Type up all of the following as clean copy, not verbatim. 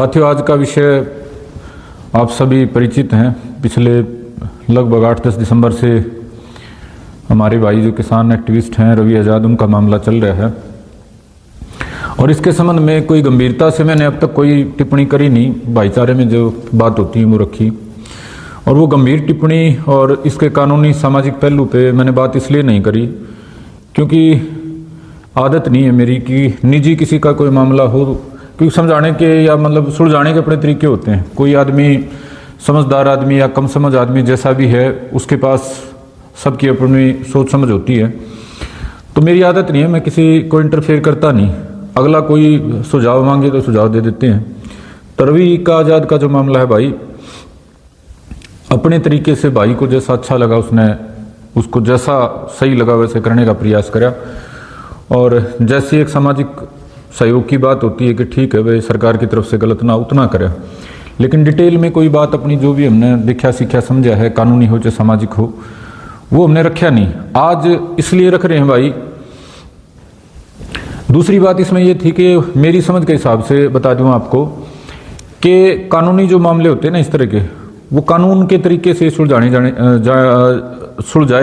साथियों, आज का विषय आप सभी परिचित हैं। पिछले लगभग 8-10 दिसंबर से हमारे भाई जो किसान एक्टिविस्ट हैं रवि आज़ाद, उनका मामला चल रहा है और इसके संबंध में कोई गंभीरता से मैंने अब तक कोई टिप्पणी करी नहीं। भाईचारे में जो बात होती है वो रखी, और वो गंभीर टिप्पणी और इसके कानूनी सामाजिक पहलू पे मैंने बात इसलिए नहीं करी क्योंकि आदत नहीं है मेरी कि निजी किसी का कोई मामला हो, क्योंकि समझाने के या मतलब सुलझाने के अपने तरीके होते हैं। कोई आदमी, समझदार आदमी या कम समझ आदमी जैसा भी है, उसके पास सबकी अपनी सोच समझ होती है। तो मेरी आदत नहीं है, मैं किसी को इंटरफेयर करता नहीं। अगला कोई सुझाव मांगे तो सुझाव दे देते हैं। तो रवि का आज़ाद का जो मामला है भाई, अपने तरीके से भाई को जैसा अच्छा लगा उसको जैसा सही लगा वैसे करने का प्रयास करा, और जैसी एक सामाजिक सहयोग की बात होती है कि ठीक है भाई सरकार की तरफ से गलत ना उतना करे, लेकिन डिटेल में कोई बात अपनी जो भी हमने देखा सीखा समझा है, कानूनी हो चाहे सामाजिक हो, वो हमने रखा नहीं। आज इसलिए रख रहे हैं भाई। दूसरी बात इसमें ये थी कि मेरी समझ के हिसाब से बता दूं आपको कि कानूनी जो मामले होते हैं ना इस तरह के, वो कानून के तरीके से सुलझाए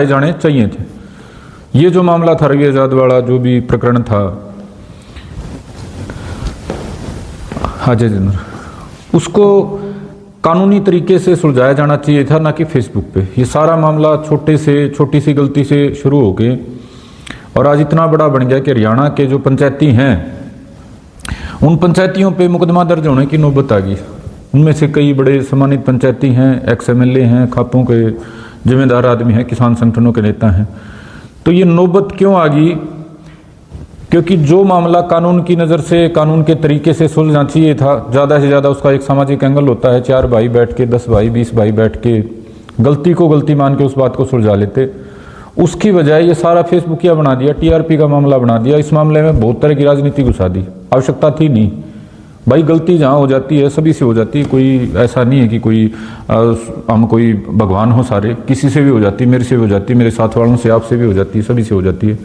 जाने चाहिए थे। ये जो मामला था रवि आज़ाद वाला, जो भी प्रकरण था अजय जिंदर, उसको कानूनी तरीके से सुलझाया जाना चाहिए था, ना कि फेसबुक पे। ये सारा मामला छोटी सी गलती से शुरू हो गए और आज इतना बड़ा बन गया कि हरियाणा के जो पंचायती हैं, उन पंचायतियों पे मुकदमा दर्ज होने की नौबत आ गई। उनमें से कई बड़े सम्मानित पंचायती हैं, एक्स MLA हैं, खापों के जिम्मेदार आदमी हैं, किसान संगठनों के नेता हैं। तो ये नौबत क्यों आ गई? क्योंकि जो मामला कानून की नज़र से, कानून के तरीके से सुलझना चाहिए था, ज़्यादा से ज़्यादा उसका एक सामाजिक एंगल होता है। 4 भाई बैठ के, 10 भाई, 20 भाई बैठ के गलती को गलती मान के उस बात को सुलझा लेते। उसकी बजाय ये सारा फेसबुकिया बना दिया, TRP का मामला बना दिया। इस मामले में बहुत तरह की राजनीति घुसा दी। आवश्यकता थी नहीं भाई। गलती जहाँ हो जाती है सभी से हो जाती है, कोई ऐसा नहीं है कि हम कोई भगवान हो सारे। किसी से भी हो जाती है, मेरे से भी हो जाती है, मेरे साथ वालों से, आपसे भी हो जाती है, सभी से हो जाती है।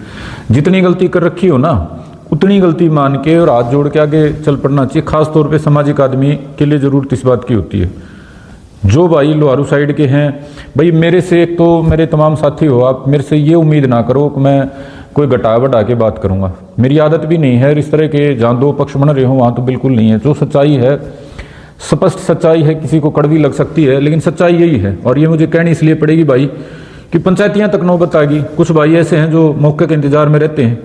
जितनी गलती कर रखी हो ना, उतनी गलती मान के और हाथ जोड़ के आगे चल पड़ना चाहिए। खास तौर पे सामाजिक आदमी के लिए ज़रूरत इस बात की होती है। जो भाई लोहारू साइड के हैं भाई, मेरे से, एक तो मेरे तमाम साथी हो, आप मेरे से ये उम्मीद ना करो कि मैं कोई घटा बढ़ा के बात करूंगा। मेरी आदत भी नहीं है इस तरह के, जहाँ दो पक्ष बन रहे हो वहाँ तो बिल्कुल नहीं है। जो सच्चाई है, स्पष्ट सच्चाई है, किसी को कड़वी लग सकती है लेकिन सच्चाई यही है। और ये मुझे कहनी इसलिए पड़ेगी भाई कि पंचायतियाँ तक नौबत आ गई। कुछ भाई ऐसे हैं जो मौके के इंतजार में रहते हैं,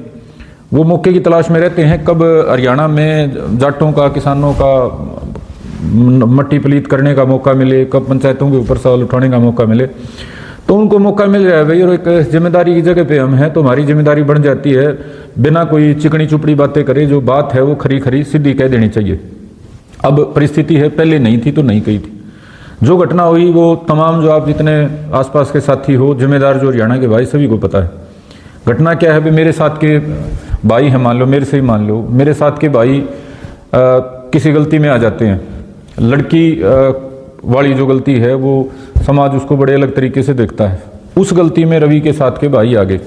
वो मौके की तलाश में रहते हैं कब हरियाणा में जाटों का, किसानों का मट्टी पलीत करने का मौका मिले, कब पंचायतों के ऊपर सवाल उठाने का मौका मिले। तो उनको मौका मिल रहा है भाई, और एक जिम्मेदारी की जगह पे हम हैं तो हमारी जिम्मेदारी बन जाती है बिना कोई चिकनी चुपड़ी बातें करे, जो बात है वो खरी खरी सीधी कह देनी चाहिए। अब परिस्थिति है, पहले नहीं थी तो नहीं कही थी। जो घटना हुई वो तमाम, जो आप जितने आसपास के साथी हो, जिम्मेदार जो हरियाणा के भाई, सभी को पता है। घटना क्या है भाई, मेरे साथ के भाई हैं, मान लो मेरे से ही मान लो, मेरे साथ के भाई किसी गलती में आ जाते हैं। लड़की वाली जो गलती है वो समाज उसको बड़े अलग तरीके से देखता है। उस गलती में रवि के साथ के भाई आ गए,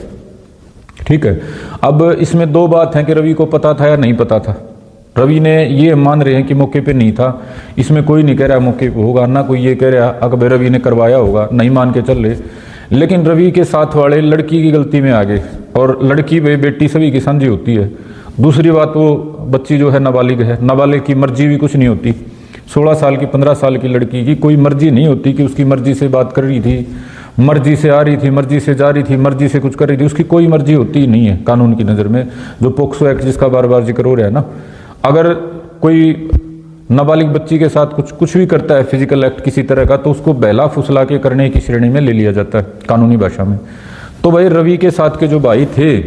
ठीक है। अब इसमें दो बात है कि रवि को पता था या नहीं पता था। रवि ने ये मान रहे हैं कि मौके पे नहीं था, इसमें कोई नहीं कह रहा मौके पे होगा, ना कोई ये कह रहा अगर रवि ने करवाया होगा, नहीं मान के चल रहे। लेकिन रवि के साथ वाले लड़की की गलती में आ गए, और लड़की बेटी सभी की साझी होती है। दूसरी बात, वो बच्ची जो है नाबालिग है, नाबालिग की मर्जी भी कुछ नहीं होती। 16 साल की, 15 साल की लड़की की कोई मर्जी नहीं होती कि उसकी मर्जी से बात कर रही थी, मर्जी से आ रही थी, मर्जी से जा रही थी, मर्जी से कुछ कर रही थी। उसकी कोई मर्जी होती ही नहीं है कानून की नज़र में। जो पोक्सो एक्ट जिसका बार बार जिक्र हो रहा है ना, अगर कोई नाबालिग बच्ची के साथ कुछ भी करता है फिजिकल एक्ट किसी तरह का, तो उसको बहला फुसला के करने की श्रेणी में ले लिया जाता है कानूनी भाषा में। तो भाई रवि के साथ के जो भाई थे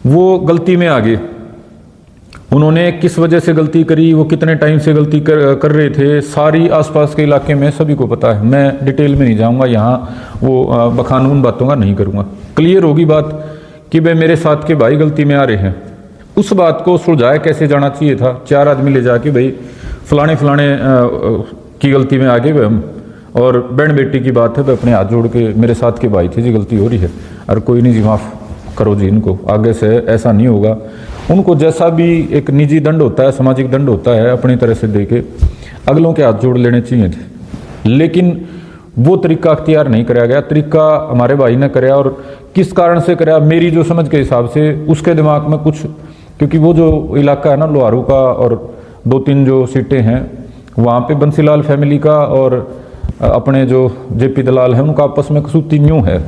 वो गलती में आ गए। उन्होंने किस वजह से गलती करी, वो कितने टाइम से गलती कर रहे थे, सारी आसपास के इलाके में सभी को पता है। मैं डिटेल में नहीं जाऊंगा, यहाँ वो बखानून बातों का नहीं करूंगा। क्लियर होगी बात कि भाई मेरे साथ के भाई गलती में आ रहे हैं। उस बात को सुलझाया कैसे जाना चाहिए था। 4 आदमी ले जाके भाई फलाने की गलती में आ गए भाई हम, और बहन बेटी की बात है तो अपने हाथ जोड़ के मेरे साथ के भाई थे जी, गलती हो रही है और कोई नहीं जी, माफ़ करो जी इनको, आगे से ऐसा नहीं होगा। उनको जैसा भी एक निजी दंड होता है, सामाजिक दंड होता है, अपनी तरह से दे के अगलों के हाथ जोड़ लेने चाहिए थे। लेकिन वो तरीका अख्तियार नहीं कराया गया, तरीका हमारे भाई ने कराया। और किस कारण से कराया, मेरी जो समझ के हिसाब से उसके दिमाग में कुछ, क्योंकि वो जो इलाका है ना लोहारू का, और 2-3 जो सीटें हैं वहाँ पे बंसीलाल फैमिली का और अपने जो जेपी दलाल है उनका आपस में कसूती न्यू है।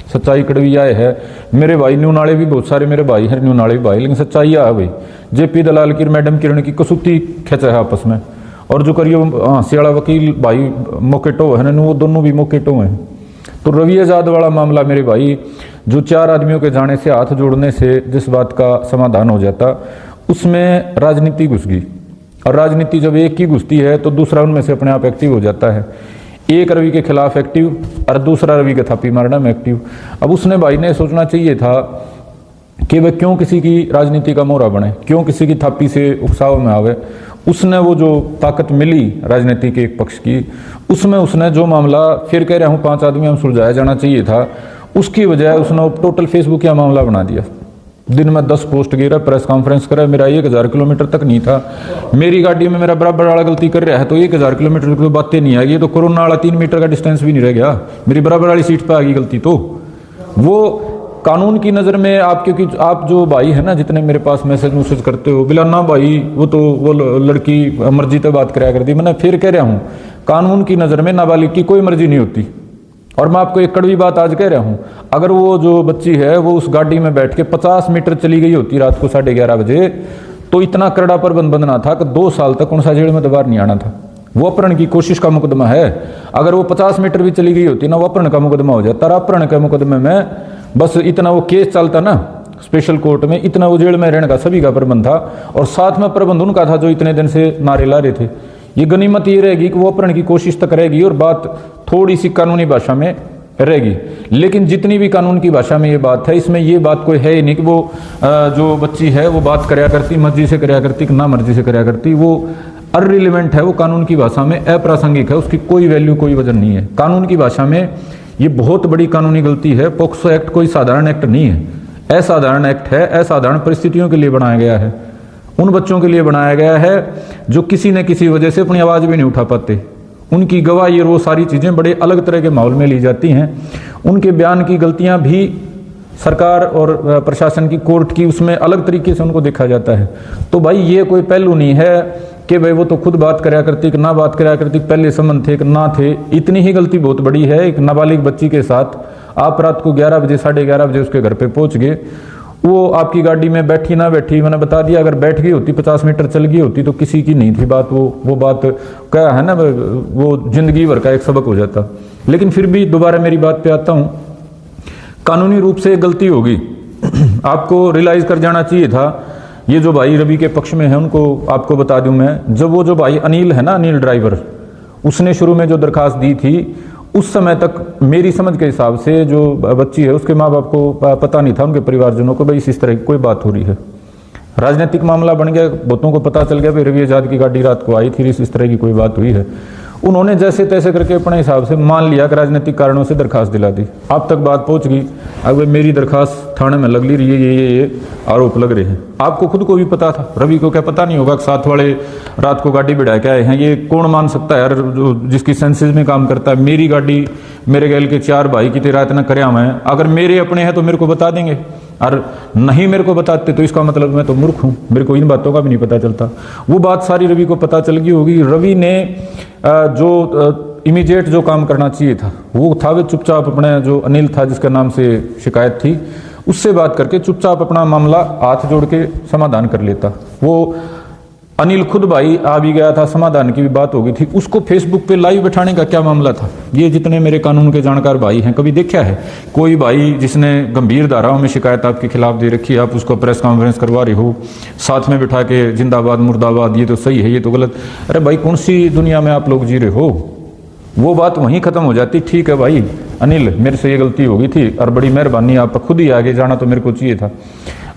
सच्चाई कड़वी आए है, मेरे भाई न्यू नाले भी बहुत सारे मेरे भाई हैं, न्यू नाले भाई, लेकिन सच्चाई है भाई जेपी दलाल की मैडम किरण की कसूती खेचा है आपस में। और जो करियो हाँसी वाला वकील भाई मोकेटो है ना, वो दोनों भी मोकेटो हैं। तो रवि आजाद वाला मामला मेरे भाई, जो 4 आदमियों के जाने से, हाथ जोड़ने से जिस बात का समाधान हो जाता, उसमें राजनीति घुस गई। और राजनीति जब एक की घुसती है तो दूसरा उनमें से अपने आप एक्टिव हो जाता है। एक रवि के खिलाफ एक्टिव और दूसरा रवि के थापी मारना में एक्टिव। अब उसने भाई ने सोचना चाहिए था कि वह क्यों किसी की राजनीति का मोहरा बने, क्यों किसी की थापी से उकसाव में आवे। उसने वो जो ताकत मिली राजनीति के एक पक्ष की, उसमें उसने जो मामला, फिर कह रहा हूँ 5 आदमी में सुलझाया जाना चाहिए था, उसकी बजाय उसने टोटल फेसबुक का मामला बना दिया। दिन में 10 पोस्ट गिरा, प्रेस कॉन्फ्रेंस करा, मेरा 1000 किलोमीटर तक नहीं था, मेरी गाड़ी में मेरा बराबर वाला गलती कर रहा है तो 1000 किलोमीटर की बातें नहीं आएगी। ये तो कोरोना वाला 3 मीटर का डिस्टेंस भी नहीं रह गया, मेरी बराबर वाली सीट पर आ गई गलती। तो वो कानून की नज़र में आप, क्योंकि आप जो भाई है ना, जितने मेरे पास मैसेज करते हो, बिलाना भाई वो तो वो लड़की मर्जी तो बात कराया करती, मैंने फिर कह रहा हूँ कानून की नज़र में नाबालिग की कोई मर्जी नहीं होती। और मैं आपको एक कड़वी बात आज कह रहा हूँ, अगर वो जो बच्ची है वो उस गाड़ी में बैठ के 50 मीटर चली गई होती रात को 11:30 बजे, तो इतना कड़ा प्रबंध बनना था कि 2 साल तक उनसा जेल में दोबारा नहीं आना था। वो अपहरण की कोशिश का मुकदमा है। अगर वो 50 मीटर भी चली गई होती ना, वो अपहरण का मुकदमा हो जाता। अपहरण के मुकदमे में बस इतना वो केस चलता ना स्पेशल कोर्ट में, इतना वो जेल में रहने का सभी का प्रबंध था। और साथ में प्रबंध उनका था जो इतने दिन से नारे ला रहे थे। ये गनीमत ये रहेगी कि वो अपहरण की कोशिश तक रहेगी और बात थोड़ी सी कानूनी भाषा में रहेगी। लेकिन जितनी भी कानून की भाषा में ये बात है, इसमें ये बात कोई है ही नहीं कि वो जो बच्ची है वो बात कराया करती, मर्जी से कराया करती कि ना मर्जी से कराया करती। वो अनरिलेवेंट है, वो कानून की भाषा में अप्रासंगिक है, उसकी कोई वैल्यू कोई वजन नहीं है। कानून की भाषा में ये बहुत बड़ी कानूनी गलती है। पोक्सो एक्ट कोई साधारण एक्ट नहीं है, असाधारण एक्ट है। असाधारण परिस्थितियों के लिए बनाया गया है, उन बच्चों के लिए बनाया गया है जो किसी न किसी वजह से अपनी आवाज़ भी नहीं उठा पाते। उनकी गवाही और वो सारी चीज़ें बड़े अलग तरह के माहौल में ली जाती हैं। उनके बयान की गलतियां भी सरकार और प्रशासन की, कोर्ट की, उसमें अलग तरीके से उनको देखा जाता है। तो भाई ये कोई पहलू नहीं है कि भाई वो तो खुद बात कराया करती कि ना बात कराया करती, पहले संबंध थे कि ना थे। इतनी ही गलती बहुत बड़ी है। एक नाबालिग बच्ची के साथ आप रात को 11 बजे 11:30 बजे उसके घर पे पहुंच गए। वो आपकी गाड़ी में बैठी ना बैठी मैंने बता दिया, अगर बैठ गई होती 50 मीटर चल गई होती तो किसी की नहीं थी बात। वो बात क्या है ना, वो जिंदगी भर का एक सबक हो जाता। लेकिन फिर भी दोबारा मेरी बात पे आता हूँ, कानूनी रूप से गलती होगी, आपको रियलाइज कर जाना चाहिए था। ये जो भाई रवि के पक्ष में है उनको आपको बता दूं मैं, जब वो जो भाई अनिल है ना, अनिल ड्राइवर, उसने शुरू में जो दरखास्त दी थी उस समय तक मेरी समझ के हिसाब से जो बच्ची है उसके माँ बाप को पता नहीं था, उनके परिवारजनों को, भाई इस तरह की कोई बात हो रही है। राजनीतिक मामला बन गया, बहुतों को पता चल गया भाई रवि आजाद की गाड़ी रात को आई थी, इस तरह की कोई बात हुई है। उन्होंने जैसे तैसे करके अपने हिसाब से मान लिया कि राजनीतिक कारणों से दरखास्त दिला दी। अब तक बात पहुंच गई, अब मेरी दरखास्त थाने में लग ली रही है, ये आरोप लग रहे हैं। आपको खुद को भी पता था, रवि को क्या पता नहीं होगा कि साथ वाले रात को गाड़ी बिठा के आए हैं। ये कौन मान सकता है यार, जो जिसकी सेंसेस में काम करता है। मेरी गाड़ी, मेरे गैल के 4 भाई की तेरा इतना करे मैं, अगर मेरे अपने हैं तो मेरे को बता देंगे, और नहीं मेरे को बताते तो इसका मतलब मैं तो मूर्ख हूँ, मेरे को इन बातों का भी नहीं पता चलता। वो बात सारी रवि को पता चल गई होगी। रवि ने जो इमीडिएट जो काम करना चाहिए था वो था, वे चुपचाप अपने जो अनिल था जिसका नाम से शिकायत थी उससे बात करके चुपचाप अपना मामला हाथ जोड़ के समाधान कर लेता। वो अनिल खुद भाई आ भी गया था, समाधान की भी बात हो गई थी। उसको फेसबुक पे लाइव बैठाने का क्या मामला था? ये जितने मेरे कानून के जानकार भाई हैं, कभी देखा है कोई भाई जिसने गंभीर धाराओं में शिकायत आपके खिलाफ दे रखी है, आप उसको प्रेस कॉन्फ्रेंस करवा रहे हो, साथ में बिठा के जिंदाबाद मुर्दाबाद, ये तो सही है, ये तो गलत। अरे भाई कौन सी दुनिया में आप लोग जी रहे हो? वो बात वहीं खत्म हो जाती। ठीक है भाई अनिल, मेरे से ये गलती हो गई थी और बड़ी मेहरबानी, आप खुद ही आगे जाना तो मेरे को चाहिए था,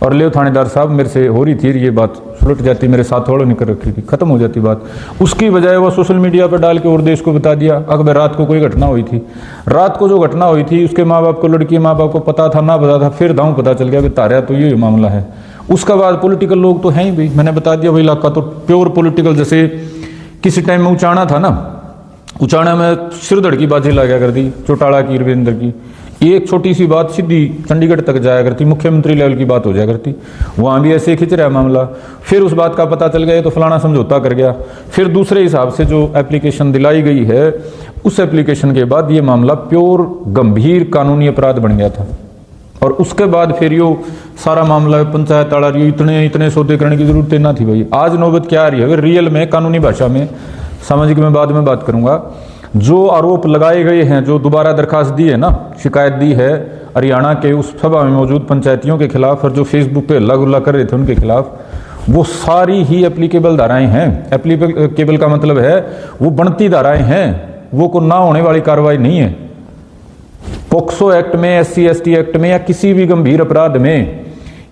और ले थानेदार साहब मेरे से हो रही थी, ये बात सुलट जाती, मेरे साथ वालों ने कर रखी थी, खत्म हो जाती बात। उसकी बजाय वो सोशल मीडिया पर डाल के और देश को बता दिया अगर रात को कोई घटना हुई थी। रात को जो घटना हुई थी उसके माँ बाप को, लड़की माँ बाप को पता था ना पता था, फिर दाऊं पता चल गया कि तारा तो ये मामला है। उसका बाद पॉलिटिकल लोग तो हैं ही भाई, मैंने बता दिया, वही इलाका तो प्योर पॉलिटिकल। जैसे किसी टाइम में उचाना था ना, उचाना में सिरधड़ की बाजी लगा करती, चौटाला की, रविंद्र की, एक छोटी सी बात सीधी चंडीगढ़ तक जाया करती, मुख्यमंत्री लेवल की बात हो जाया करती। वहाँ भी ऐसे खिंच रहा है मामला, फिर उस बात का पता चल गया तो फलाना समझौता कर गया, फिर दूसरे हिसाब से जो एप्लीकेशन दिलाई गई है उस एप्लीकेशन के बाद ये मामला प्योर गंभीर कानूनी अपराध बन गया था। और उसके बाद फिर यो सारा मामला पंचायत वाला इतने सौदे करने की जरूरत ना थी भाई। आज नौबत क्या आ रही है रियल में, कानूनी भाषा में, सामाजिक में बाद में बात करूंगा, जो आरोप लगाए गए हैं, जो दोबारा दरखास्त दी है ना, शिकायत दी है हरियाणा के उस सभा में मौजूद पंचायतियों के खिलाफ और जो फेसबुक पे हल्ला गुल्ला कर रहे थे उनके खिलाफ, वो सारी ही एप्लीकेबल धाराएं हैं। एप्लीकेबल का मतलब है वो बनती धाराएं हैं, वो को ना होने वाली कार्रवाई नहीं है। पोक्सो एक्ट में, SC/ST एक्ट में या किसी भी गंभीर अपराध में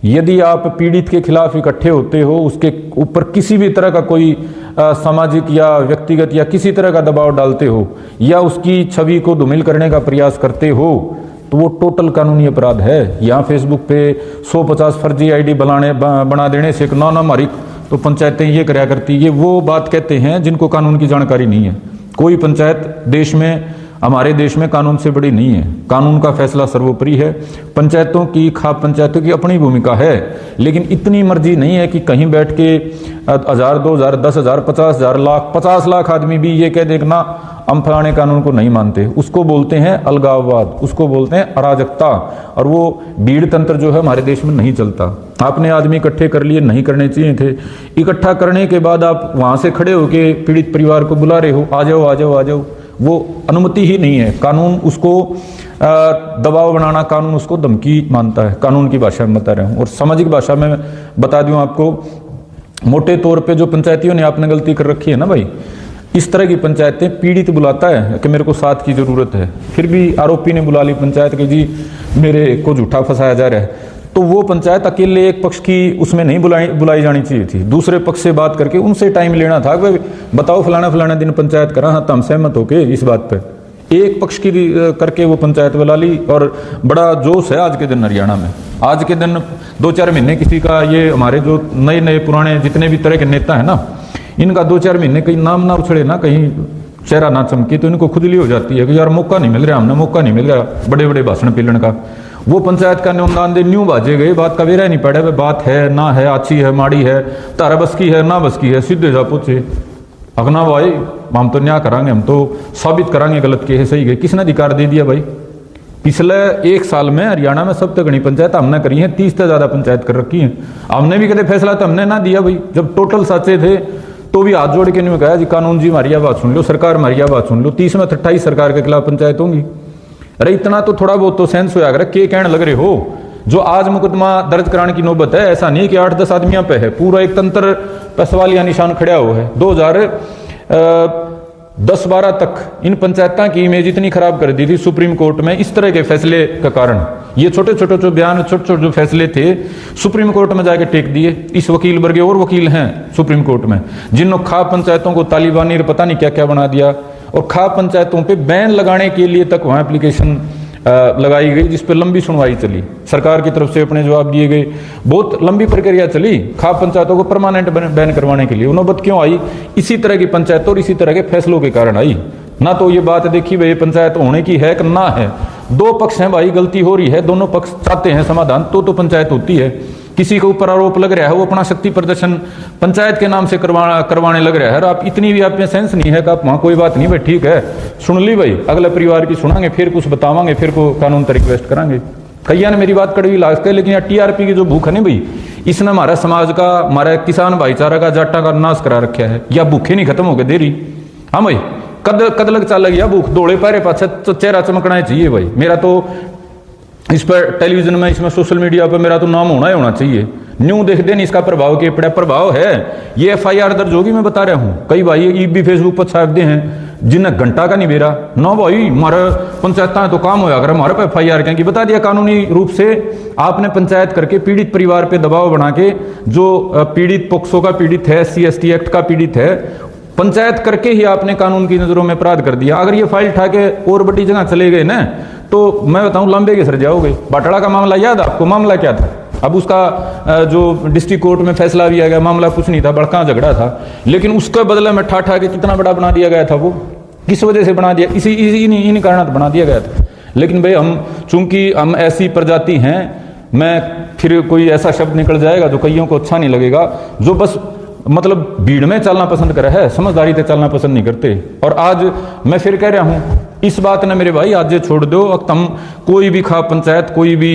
यदि आप पीड़ित के खिलाफ इकट्ठे होते हो, उसके ऊपर किसी भी तरह का कोई सामाजिक या व्यक्तिगत या किसी तरह का दबाव डालते हो या उसकी छवि को धूमिल करने का प्रयास करते हो, तो वो टोटल कानूनी अपराध है। यहाँ फेसबुक पे 150 फर्जी ID बना देने से ना हमारी तो पंचायतें ये कराया करती, ये वो बात कहते हैं जिनको कानून की जानकारी नहीं है। कोई पंचायत देश में, हमारे देश में कानून से बड़ी नहीं है, कानून का फैसला सर्वोपरि है। पंचायतों की, खाप पंचायतों की अपनी भूमिका है, लेकिन इतनी मर्जी नहीं है कि कहीं बैठ के 1000, 2000, 10,000, 50,000, लाख, 50 लाख आदमी भी ये कह देना हम फलाने कानून को नहीं मानते। उसको बोलते हैं अलगाववाद, उसको बोलते हैं अराजकता, और वो भीड़ तंत्र जो है हमारे देश में नहीं चलता। आपने आदमी इकट्ठे कर लिए, नहीं करने चाहिए थे। इकट्ठा करने के बाद आप वहां से खड़े होके पीड़ित परिवार को बुला रहे हो, आ जाओ आ जाओ आ जाओ, वो अनुमति ही नहीं है। कानून उसको दबाव बनाना, कानून उसको धमकी मानता है। कानून की भाषा में बता रहा हूँ। और सामाजिक भाषा में बता दूं आपको, मोटे तौर पे जो पंचायतियों ने आपने गलती कर रखी है ना भाई, इस तरह की पंचायतें पीड़ित बुलाता है कि मेरे को साथ की जरूरत है, फिर भी आरोपी ने बुला ली पंचायत के, जी मेरे को झूठा फंसाया जा रहा है, तो वो पंचायत अकेले एक पक्ष की उसमें नहीं बुलाई जानी चाहिए थी। दूसरे पक्ष से बात करके उनसे टाइम लेना था कि बताओ फलाना दिन पंचायत करा, हाँ तो हम सहमत होके इस बात पे। एक पक्ष की करके वो पंचायत बुला ली। और बड़ा जोश है आज के दिन हरियाणा में। आज के दिन 2-4 महीने किसी का, ये हमारे जो नए पुराने जितने भी तरह के नेता है ना, इनका 2-4 महीने कहीं नाम ना उछड़े ना, कहीं चेहरा ना चमके, तो इनको खुजली हो जाती है कि यार मौका नहीं मिल रहा, हमने मौका नहीं मिल रहा बड़े बड़े भाषण पीलन का। वो पंचायत का अनुदान दे न्यू बाजे गए, बात का वेरा नहीं पड़ा, बात है ना है, अच्छी है माड़ी है, तारा बस की है ना बस की है, सीधे जा पूछे अगना भाई हम तो न्याय करांगे, हम तो साबित करांगे गलत के है सही है। किसने अधिकार दे दिया भाई? पिछले 1 साल में हरियाणा में सबसे घनी पंचायत हमने करी है, 30 से ज्यादा पंचायत कर रखी है। हमने भी कदे फैसला तो हमने ना दिया भाई, जब टोटल साचे थे तो भी हाथ जोड़ के नहीं कहा जी कानून जी हमारी आवाज सुन लो, सरकार हमारी आवाज सुन लो। 30 में 28 सरकार के खिलाफ पंचायत होंगी। अरे इतना तो थोड़ा बहुत तो सेंस होया कर, के कहने लग रहे हो? जो आज मुकदमा दर्ज कराने की नौबत है, ऐसा नहीं कि 8-10 आदमियों पे है, पूरा एक तंत्र पे सवालिया निशान खड़ा हुआ है। 2010-12 तक इन पंचायतों की इमेज इतनी खराब कर दी थी सुप्रीम कोर्ट में इस तरह के फैसले का कारण। ये छोटे छोटे जो बयान, छोटे छोटे जो फैसले थे, सुप्रीम कोर्ट में जाके टेक दिए। इस वकील वर्ग और वकील हैं सुप्रीम कोर्ट में जिन्होंने खाप पंचायतों को तालिबानी पता नहीं क्या क्या बना दिया, और खाप पंचायतों पे बैन लगाने के लिए तक वहां एप्लीकेशन लगाई गई, जिस पर लंबी सुनवाई चली, सरकार की तरफ से अपने जवाब दिए गए, बहुत लंबी प्रक्रिया चली खाप पंचायतों को परमानेंट बैन करवाने के लिए। नौबत क्यों आई? इसी तरह की पंचायतों और इसी तरह के फैसलों के कारण आई। ना तो ये बात देखी भाई पंचायत होने की है कि ना है, दो पक्ष हैं भाई, गलती हो रही है, दोनों पक्ष चाहते हैं समाधान, तो पंचायत होती है। किसी के ऊपर आरोप लग रहा है, वो अपना शक्ति प्रदर्शन पंचायत के नाम से करवाने लग रहा है, और आप इतनी भी आप में सेंस नहीं है कि आप वहां कोई बात नहीं भाई ठीक है सुन ली भाई, अगले परिवार की सुनांगे, फिर कुछ बतावांगे, फिर को कानून तक रिक्वेस्ट करांगे। कईया ने मेरी बात कड़वी लाग के, लेकिन TRP की जो भूख है नहीं भाई, इसने हमारा समाज का, हमारा किसान भाईचारा का, जाटा का नाश करा रखा है। या भूखे नहीं खत्म हो गए दे रही? हाँ भाई, कद लग चल गया भूख, दौड़े पैरे पाछे तो चेहरा चमकना चाहिए भाई। मेरा तो इस पर टेलीविजन में, इसमें सोशल मीडिया पर मेरा तो नाम होना ही होना चाहिए। न्यू देख दें इसका प्रभाव के पड़ा, प्रभाव है। ये FIR दर्ज होगी, मैं बता रहा हूँ। कई भाई ये भी फेसबुक पर छाप दे हैं जिन्हें घंटा का नहीं बेरा ना भाई, हमारे पंचायत तो काम होया अगर हमारे पे FIR क्या बता दिया। कानूनी रूप से आपने पंचायत करके पीड़ित परिवार पे दबाव बना के, जो पीड़ित पोक्सो का पीड़ित है, SC/ST एक्ट का पीड़ित है, पंचायत करके ही आपने कानून की नजरों में अपराध कर दिया। अगर ये फाइल उठा के और बड़ी जगह चले गए ना, तो मैं बताऊं लंबे के सर जाओगे। बाटड़ा का मामला याद आपको? मामला क्या था? अब उसका जो डिस्ट्रिक्ट कोर्ट में फैसला भी आ गया, मामला कुछ नहीं था, बड़का झगड़ा था, लेकिन उसके बदले में ठा के कितना बड़ा बना दिया गया था। वो किस वजह से बना दिया? इन कारणों बना दिया गया था। लेकिन भाई हम चूंकि हम ऐसी प्रजाति हैं, मैं फिर कोई ऐसा शब्द निकल जाएगा जो कईयों को अच्छा नहीं लगेगा, जो बस मतलब भीड़ में चलना पसंद कर रहा है, समझदारी से चलना पसंद नहीं करते। और आज मैं फिर कह रहा हूं, इस बात ने मेरे भाई आज ये छोड़ दो, तुम कोई भी खा पंचायत, कोई भी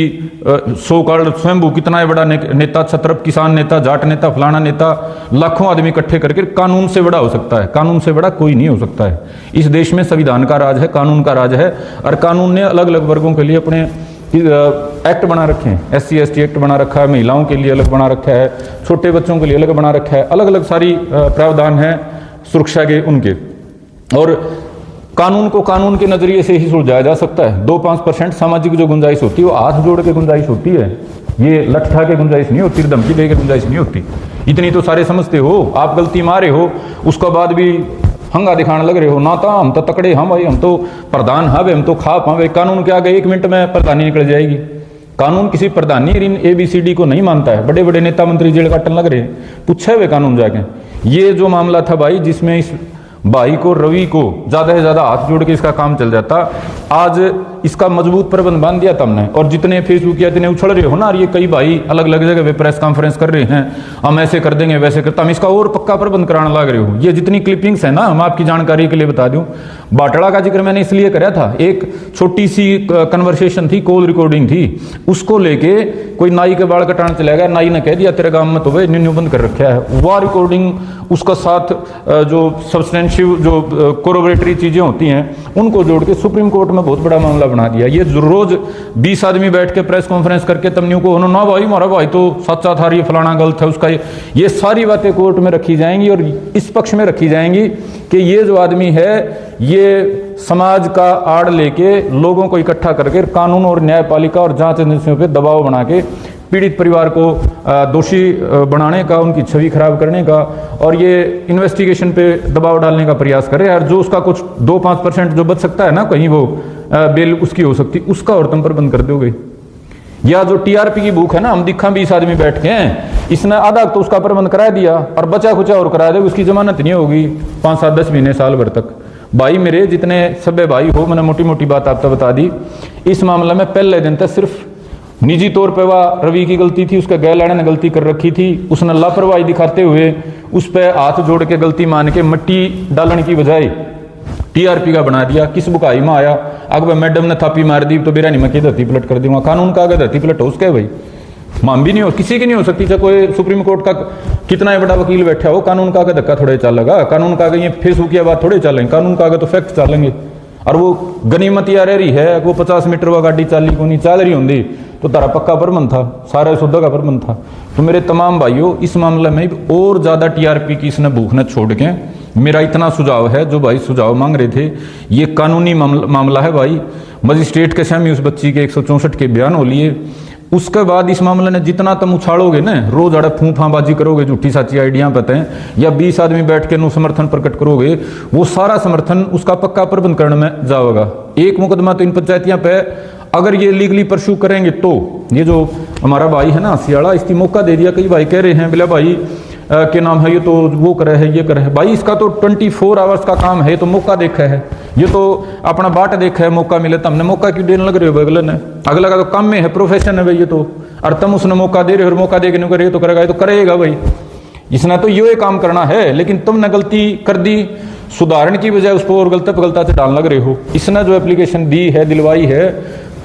सो कॉल्ड स्वयंभू कितना बड़ा नेता, छत्रप किसान नेता, जाट नेता, फलाना नेता, लाखों आदमी इकट्ठे करके कानून से बड़ा हो सकता है। कानून से बड़ा कोई नहीं हो सकता है। इस देश में संविधान का राज है, कानून का राज है, और कानून ने अलग अलग वर्गों के लिए अपने एक्ट बना रखे हैं। SC ST एक्ट बना रखा है, महिलाओं के लिए अलग बना रखा है, छोटे बच्चों के लिए अलग बना रखा है, अलग अलग सारी प्रावधान है सुरक्षा के उनके। और कानून को कानून के नजरिए से ही सुलझाया जा सकता है। 2-5% सामाजिक जो गुंजाइश होती है वो हाथ जोड़ के गुंजाइश होती है, ये लठा के गुंजाइश नहीं होती, धमकी दे के गुंजाइश नहीं होती। इतनी तो सारे समझते हो। आप गलती मारे हो, उसके बाद भी हंगा दिखाने लग रहे हो, ना तो हम तो तकड़े, हम भाई हम तो प्रधान हवे, हम तो खाप हवे। कानून के आगे 1 मिनट में प्रधानी निकल जाएगी। कानून किसी प्रधानी इन ABCD को नहीं मानता है। बड़े बड़े नेता मंत्री जेल काटने लग रहे हैं, पूछे हुए कानून जाके। ये जो मामला था भाई, जिसमें इस भाई को, रवि को ज्यादा से ज्यादा हाथ जोड़ के इसका काम चल जाता, आज इसका मजबूत प्रबंध बांध दिया तुमने। और जितने फेसबुक या इतने उछल रहे हो ना, ये कई भाई अलग अलग जगह पे प्रेस कॉन्फ्रेंस कर रहे हैं, हम ऐसे कर देंगे वैसे करते, हम इसका और पक्का प्रबंध कराने लग रहे हो। ये जितनी क्लिपिंग्स है ना, हम आपकी जानकारी के लिए बता दूं, बाटड़ा का जिक्र मैंने इसलिए कराया था, एक छोटी सी कन्वर्सेशन थी, कॉल रिकॉर्डिंग थी, उसको लेके कोई नाई के बाल कटाने चला गया, नाई ने कह दिया तेरे गांव में तो भाई न्यू बंद कर रखा है। वह रिकॉर्डिंग, उसका साथ जो सब्सटेंशिव जो कोरोबरेटरी चीजें होती हैं उनको जोड़ के सुप्रीम कोर्ट में बहुत बड़ा मामला बना दिया। ये रोज 20 आदमी बैठ के प्रेस कॉन्फ्रेंस करके तमन्यू को ना भाई हमारा भाई तो सच्चा था, ये फलाना गलत है उसका, ये सारी बातें कोर्ट में रखी जाएंगी और इस पक्ष में रखी जाएंगी कि ये जो आदमी है ये समाज का आड़ लेके लोगों को इकट्ठा करके कानून और न्यायपालिका और जांच एजेंसियों पे दबाव बना के पीड़ित परिवार को दोषी बनाने का, उनकी छवि खराब करने का और ये इन्वेस्टिगेशन पे दबाव डालने का प्रयास करे। और जो उसका कुछ 2-5% जो बच सकता है ना, कहीं वो बेल उसकी हो सकती, उसका और तुम पर बंद कर दोगे। या जो TRP की भूख है ना, हम दिखा 20 आदमी बैठ के हैं, इसने आधा तो उसका प्रबंध करा दिया और बचा खुचा और करा दे, उसकी जमानत नहीं होगी 5-7-10 महीने साल भर तक। भाई मेरे जितने सभ्य भाई हो, मैंने मोटी मोटी बात आपको बता दी। इस मामले में पहले दिन तक सिर्फ निजी तौर पे वह रवि की गलती थी, उसका गैलाने ने गलती कर रखी थी, उसने लापरवाही दिखाते हुए उस पर हाथ जोड़ के गलती मान के मट्टी डालने की बजाय TRP का बना दिया। किस बुकाई में आया, अगर मैडम ने थापी मार दी तो बेरा नहीं, मैं धरती पलट कर दूंगा। कानून का अगर धरती पलट हो उसका भाई माम भी नहीं हो, किसी की नहीं हो सकती। चाहे कोई सुप्रीम कोर्ट का कितना बड़ा वकील बैठा हो, कानून का आगे धक्का थोड़े चलेगा, कानून का आगे ये फेसबुक की बात थोड़े चलेंगे, कानून का आगे तो फैक्ट चलेंगे। और वो गनीमत या रह रही है, वो 50 मीटर वा गाड़ी चाली को नहीं चल रही होंगी तो तारा पक्का प्रबंध था, सारा सौदा का प्रबंध था। तो मेरे तमाम भाइयों, इस मामले में और ज्यादा TRP की इसने भूख न छोड़ के मेरा इतना सुझाव है, जो भाई सुझाव मांग रहे थे, ये कानूनी मामला है भाई। मजिस्ट्रेट के सामने उस बच्ची के 164 के बयान हो लिए, उसके बाद इस मामले ने जितना तुम उछाड़ोगे ना, रोज अड़े फूफाबाजी करोगे, झूठी साची आइडिया बताएं, या 20 आदमी बैठ के नो समर्थन प्रकट करोगे, वो सारा समर्थन उसका पक्का प्रबंध करने में जाएगा। एक मुकदमा तो इन पंचायतियां पे अगर ये लीगली परस्यू करेंगे तो, ये जो हमारा भाई है ना सियाड़ा, इसकी मौका दे दिया। कई भाई कह रहे हैं बिला भाई के नाम है, ये तो वो करे है, ये करे है। भाई इसका तो 24 आवर्स का काम है, तो मौका देखा है, ये तो अपना बाट देखा है, मौका मिले तो हमने मौका क्यों देने लग रहे हो अगले ने? अगला का तो काम में है, प्रोफेशन है भाई ये तो, और तुम उसने मौका दे रहे हो और मौका देके नहीं करे तो करेगा, ये तो करेगा भाई, इसने तो ये काम करना है। लेकिन तुमने गलती कर दी, सुधारण की बजाय उसको और गलत पे गलता से डालने लग रहे हो। इसने जो एप्लीकेशन दी है, दिलवाई है,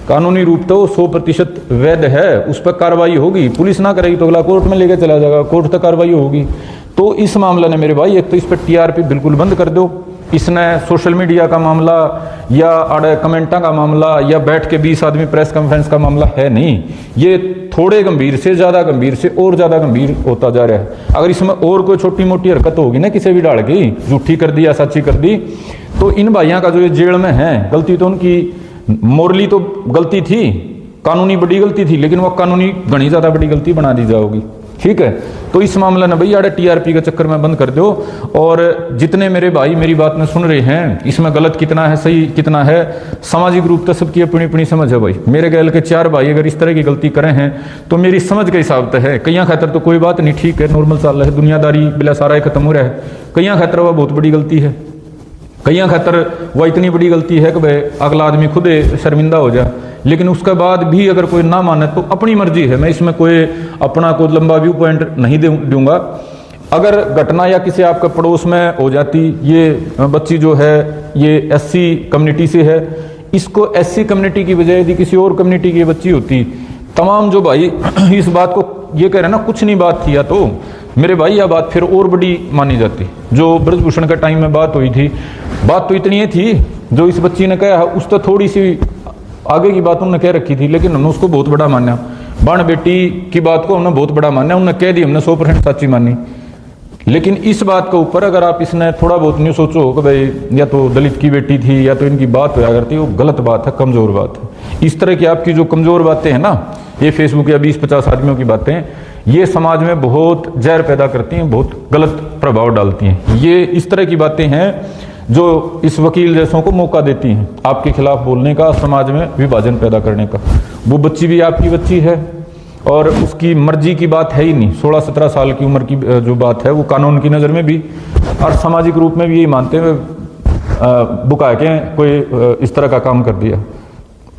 कानूनी रूप तो 100% वैध है, उस पर कार्रवाई होगी। पुलिस ना करेगी तो अगला कोर्ट में लेके चला जाएगा, कोर्ट तक कार्रवाई होगी। तो इस मामले ने मेरे भाई, एक तो इस पर TRP बिल्कुल बंद कर दो। इसने सोशल मीडिया का मामला या अड़े कमेंटा का मामला या बैठ के 20 आदमी प्रेस कॉन्फ्रेंस का मामला है नहीं, ये थोड़े गंभीर से ज़्यादा गंभीर से और ज़्यादा गंभीर होता जा रहा है। अगर इसमें और कोई छोटी मोटी हरकत होगी ना, किसी भी डाल की झूठी कर दी या सच्ची कर दी, तो इन भाइयों का जो ये जेल में है, गलती तो उनकी मोरली तो गलती थी, कानूनी बड़ी गलती थी, लेकिन वो कानूनी घनी ज़्यादा बड़ी गलती बना दी जाओगी। ठीक है। तो इस मामला में भाई आड़े टीआरपी का चक्कर में बंद कर दो। और जितने मेरे भाई मेरी बात में सुन रहे हैं, इसमें गलत कितना है सही कितना है, सामाजिक रूप से सबकी अपनी अपनी समझ है भाई। मेरे गैल के 4 भाई अगर इस तरह की गलती करे हैं तो मेरी समझ के हिसाब से है, कईयां खातर तो कोई बात नहीं, ठीक है, नॉर्मल चल रहा है, दुनियादारी बिला सारा खत्म हो रहा है। कईयां खातर वह बहुत बड़ी गलती है, कईयां खातर वह इतनी बड़ी गलती है कि भाई अगला आदमी खुद शर्मिंदा हो जाए। लेकिन उसके बाद भी अगर कोई ना माने तो अपनी मर्जी है, मैं इसमें कोई अपना कोई लंबा व्यू पॉइंट नहीं दूंगा। अगर घटना या किसी आपके पड़ोस में हो जाती, ये बच्ची जो है ये एससी कम्युनिटी से है, इसको एससी कम्युनिटी की बजाय यदि किसी और कम्युनिटी की बच्ची होती, तमाम जो भाई इस बात को ये कह रहे हैं ना कुछ नहीं बात थी, या तो मेरे भाई यह बात फिर और बड़ी मानी जाती। जो ब्रजभूषण के टाइम में बात हुई थी, बात तो इतनी ही थी, जो इस बच्ची ने कहा उस तो थोड़ी सी आगे की बात उन्होंने कह रखी थी, लेकिन हमने उसको बहुत बड़ा माना। बाण बेटी की बात को हमने बहुत बड़ा माना, उन्होंने कह दी, हमने 100% सच्ची मानी। लेकिन इस बात के ऊपर अगर आप इसने थोड़ा बहुत नहीं सोचो कि भाई या तो दलित की बेटी थी या तो इनकी बात होया करती, वो गलत बात है, कमजोर बात है। इस तरह की आपकी जो कमजोर बातें हैं ना, ये फेसबुक या 20-50 आदमियों की बातें, ये समाज में बहुत जहर पैदा करती हैं, बहुत गलत प्रभाव डालती हैं। ये इस तरह की बातें हैं जो इस वकील जैसों को मौका देती हैं आपके खिलाफ बोलने का, समाज में विभाजन पैदा करने का। वो बच्ची भी आपकी बच्ची है और उसकी मर्जी की बात है ही नहीं। 16-17 साल की उम्र की जो बात है वो कानून की नज़र में भी और सामाजिक रूप में भी यही मानते हुए बुका के कोई इस तरह का काम कर दिया।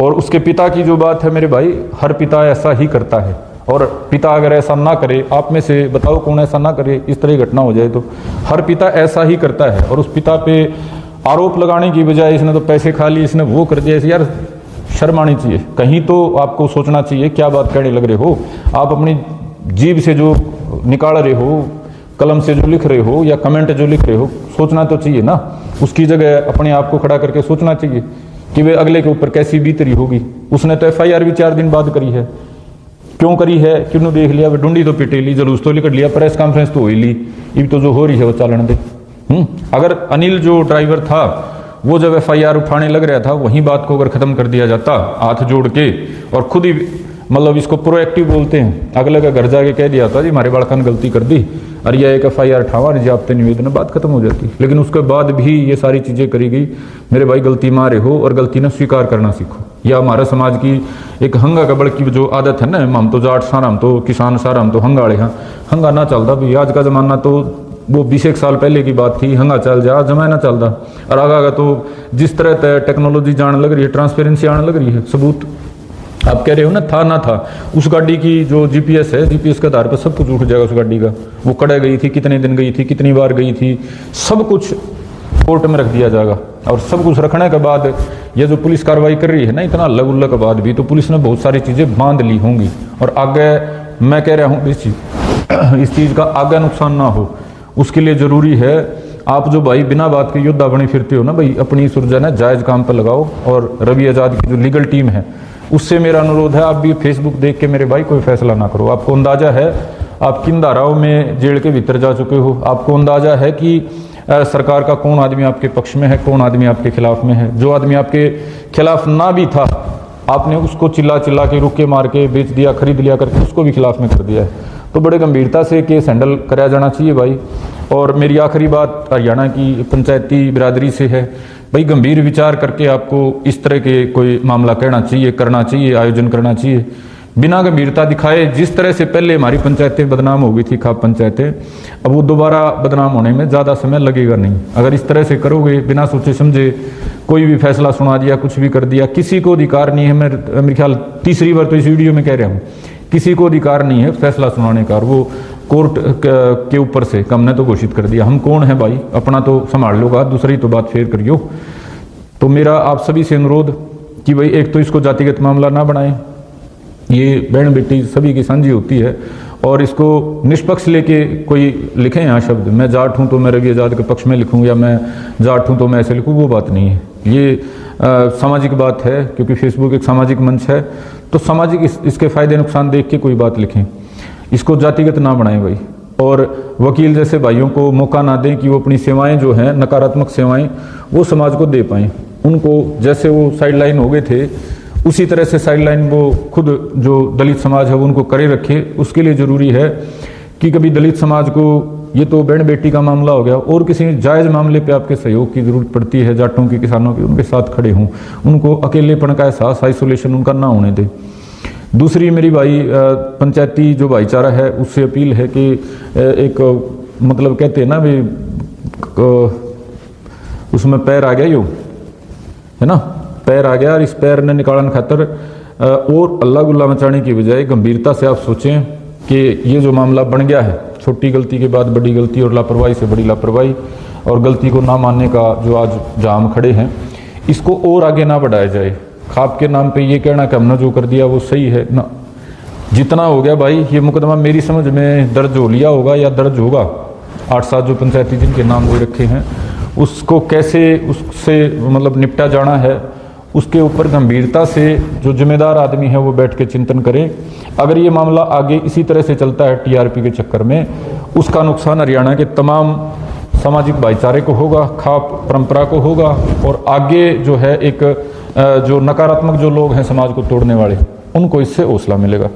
और उसके पिता की जो बात है मेरे भाई, हर पिता ऐसा ही करता है। और पिता अगर ऐसा ना करे, आप में से बताओ कौन ऐसा ना करे, इस तरह की घटना हो जाए तो हर पिता ऐसा ही करता है। और उस पिता पे आरोप लगाने की बजाय इसने तो पैसे खा लिए, इसने वो कर दिया, इसे यार शर्म आनी चाहिए। कहीं तो आपको सोचना चाहिए क्या बात कहने लग रहे हो। आप अपनी जीभ से जो निकाल रहे हो, कलम से जो लिख रहे हो या कमेंट जो लिख रहे हो, सोचना तो चाहिए ना। उसकी जगह अपने आप को खड़ा करके सोचना चाहिए कि वे अगले के ऊपर कैसी बीतरी होगी। उसने तो FIR भी 4 दिन बाद करी है। क्यों करी है, क्यों देख लिया, डूंडी तो पिटे ली, जुलूस तो लिकट लिया, प्रेस कॉन्फ्रेंस तो हो ही ली, ये तो जो हो रही है वो चालन दे। अगर अनिल जो ड्राइवर था वो जब FIR उठाने लग रहा था, वहीं बात को अगर खत्म कर दिया जाता हाथ जोड़ के, और खुद ही मतलब इसको प्रोएक्टिव बोलते हैं, अगले का घर जाके कह दिया था जी हमारे बालका ने गलती कर दी और यह एक FIR ठावा रिजाप्ते निवेदन, बात खत्म हो जाती। लेकिन उसके बाद भी ये सारी चीज़ें करी गई। मेरे भाई गलती मारे हो और गलती ने स्वीकार करना सीखो। यह हमारे समाज की एक हंगा कबड़ की जो आदत है ना, हम तो जाट सारा, हम तो किसान सारा, हम तो हंगाड़े हैं, हंगा ना चलता भाई। आज का ज़माना तो वो 20 साल पहले की बात थी, हंगा चल जा, जमाना चलता। और आगा तो जिस तरह टेक्नोलॉजी जाने लग रही है, ट्रांसपेरेंसी आने लग रही है, सबूत आप कह रहे हो ना था ना था, उस गाड़ी की जो GPS है, GPS के आधार पर सब कुछ उठ जाएगा उस गाड़ी का। वो कड़े गई थी, कितने दिन गई थी, कितनी बार गई थी, सब कुछ कोर्ट में रख दिया जाएगा। और सब कुछ रखने के बाद ये जो पुलिस कार्रवाई कर रही है ना, इतना अलग उल्लग के बाद भी तो पुलिस ने बहुत सारी चीज़ें बांध ली होंगी। और आगे मैं कह रहा हूँ इस चीज़ का आगे नुकसान ना हो, उसके लिए ज़रूरी है आप जो भाई बिना बात के योद्धा बने फिरते हो ना भाई, अपनी सुरजा ना जायज़ काम पर लगाओ। और रवि आज़ाद की जो लीगल टीम है उससे मेरा अनुरोध है, आप भी फेसबुक देख के मेरे भाई कोई फैसला ना करो। आपको अंदाज़ा है आप किन धाराओं में जेल के भीतर जा चुके हो, आपको अंदाज़ा है कि सरकार का कौन आदमी आपके पक्ष में है, कौन आदमी आपके खिलाफ में है। जो आदमी आपके खिलाफ ना भी था, आपने उसको चिल्ला चिल्ला के रुके मार के बेच दिया, खरीद लिया करके उसको भी खिलाफ में कर दिया है। तो बड़े गंभीरता से केस हैंडल कराया जाना चाहिए भाई। और मेरी आखिरी बात हरियाणा की पंचायती बिरादरी से है भाई, गंभीर विचार करके आपको इस तरह के कोई मामला कहना चाहिए, करना चाहिए, आयोजन करना चाहिए, बिना गंभीरता दिखाए। जिस तरह से पहले हमारी पंचायतें बदनाम हो गई थी, खाप पंचायतें, अब वो दोबारा बदनाम होने में ज़्यादा समय लगेगा नहीं। अगर इस तरह से करोगे, बिना सोचे समझे कोई भी फैसला सुना दिया, कुछ भी कर दिया, किसी को अधिकार नहीं है, मैं मेरे ख्याल तीसरी बार तो इस वीडियो में कह रहा हूँ, किसी को अधिकार नहीं है फैसला सुनाने का। और वो कोर्ट के ऊपर से हमने तो घोषित कर दिया, हम कौन है भाई, अपना तो संभाल लोगा, दूसरी तो बात फेर करियो। तो मेरा आप सभी से अनुरोध कि भाई एक तो इसको जातिगत मामला ना बनाएं, ये बहन बेटी सभी की साझी होती है। और इसको निष्पक्ष लेके कोई लिखें यहाँ शब्द, मैं जाट हूँ तो मैं रवि आज़ाद के पक्ष में लिखूँ, या मैं जाट हूँ तो मैं ऐसे लिखूँ, वो बात नहीं है। ये सामाजिक बात है, क्योंकि फेसबुक एक सामाजिक मंच है। तो सामाजिक इसके फ़ायदे नुकसान देख के कोई बात लिखें, इसको जातिगत ना बनाएं भाई। और वकील जैसे भाइयों को मौका ना दें कि वो अपनी सेवाएं जो हैं, नकारात्मक सेवाएं, वो समाज को दे पाएँ। उनको जैसे वो साइडलाइन हो गए थे उसी तरह से साइडलाइन वो खुद जो दलित समाज है वो उनको करे रखे। उसके लिए ज़रूरी है कि कभी दलित समाज को, ये तो बहन बेटी का मामला हो गया, और किसी जायज़ मामले पे आपके सहयोग की ज़रूरत पड़ती है, जाटों की, किसानों की, उनके साथ खड़े हों, उनको अकेलेपन का एहसास, आइसोलेशन उनका ना होने दें। दूसरी मेरी भाई पंचायती जो भाईचारा है उससे अपील है कि एक मतलब कहते हैं ना भी उसमें पैर आ गया, यो है ना, पैर आ गया, और इस पैर ने निकालने खातर और अल्लाह गुल्ला मचाने की बजाय गंभीरता से आप सोचें कि ये जो मामला बन गया है, छोटी गलती के बाद बड़ी गलती और लापरवाही से बड़ी लापरवाही और गलती को ना मानने का जो आज जाम खड़े हैं, इसको और आगे ना बढ़ाया जाए। खाप के नाम पे ये कहना कि हमने जो कर दिया वो सही है ना, जितना हो गया भाई, ये मुकदमा मेरी समझ में दर्ज हो लिया होगा या दर्ज होगा। 8-7 जो पंचायती जिनके नाम वो रखे हैं, उसको कैसे उससे मतलब निपटा जाना है, उसके ऊपर गंभीरता से जो जिम्मेदार आदमी है वो बैठ के चिंतन करें। अगर ये मामला आगे इसी तरह से चलता है टीआरपी के चक्कर में, उसका नुकसान हरियाणा के तमाम सामाजिक भाईचारे को होगा, खाप परंपरा को होगा, और आगे जो है एक जो नकारात्मक जो लोग हैं समाज को तोड़ने वाले, उनको इससे हौसला मिलेगा।